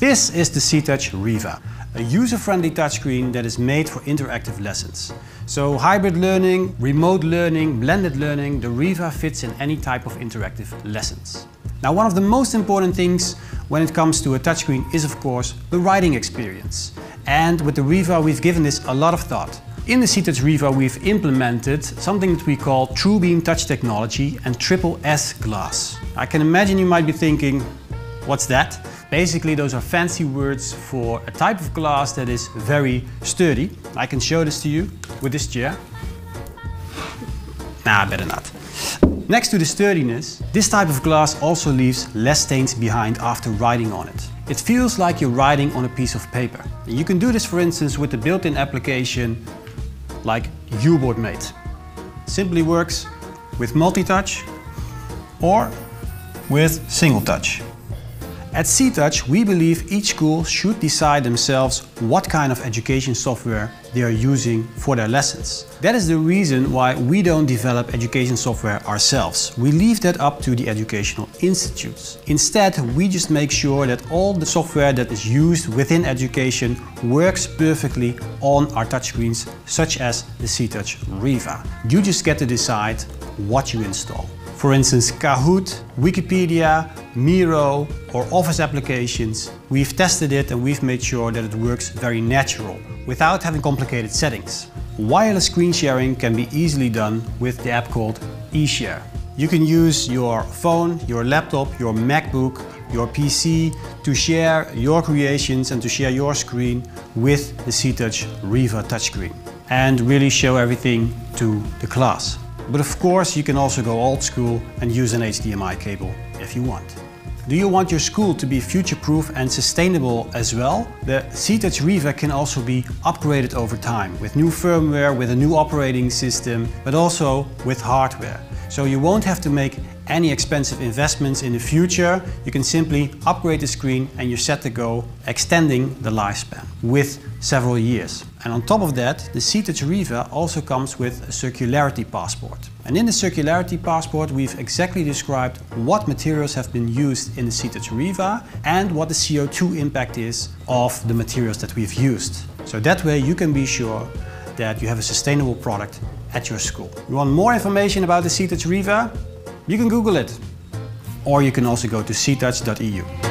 This is the CTOUCH Riva, a user-friendly touchscreen that is made for interactive lessons. So hybrid learning, remote learning, blended learning, the Riva fits in any type of interactive lessons. Now, one of the most important things when it comes to a touchscreen is of course the writing experience. And with the Riva we've given this a lot of thought. In the CTOUCH Riva we've implemented something that we call True Beam Touch technology and Triple S glass. I can imagine you might be thinking, what's that? Basically, those are fancy words for a type of glass that is very sturdy. I can show this to you with this chair. Nah, better not. Next to the sturdiness, this type of glass also leaves less stains behind after writing on it. It feels like you're writing on a piece of paper. And you can do this, for instance, with the built-in application like U-Board Mate. Simply works with multi-touch or with single touch. At CTOUCH, we believe each school should decide themselves what kind of education software they are using for their lessons. That is the reason why we don't develop education software ourselves. We leave that up to the educational institutes. Instead, we just make sure that all the software that is used within education works perfectly on our touchscreens, such as the CTOUCH Riva. You just get to decide what you install. For instance, Kahoot, Wikipedia, Miro or Office applications, we've tested it and we've made sure that it works very natural, without having complicated settings. Wireless screen sharing can be easily done with the app called eShare. You can use your phone, your laptop, your MacBook, your PC to share your creations and to share your screen with the CTOUCH Riva touchscreen and really show everything to the class. But of course, you can also go old school and use an HDMI cable if you want. Do you want your school to be future-proof and sustainable as well? The CTOUCH Riva can also be upgraded over time with new firmware, with a new operating system, but also with hardware. So you won't have to make any expensive investments in the future. You can simply upgrade the screen and you're set to go, extending the lifespan with several years. And on top of that, the CTOUCH Riva also comes with a circularity passport. And in the circularity passport, we've exactly described what materials have been used in the CTOUCH Riva and what the CO2 impact is of the materials that we've used. So that way you can be sure that you have a sustainable product at your school. You want more information about the CTOUCH Riva? You can Google it. Or you can also go to ctouch.eu.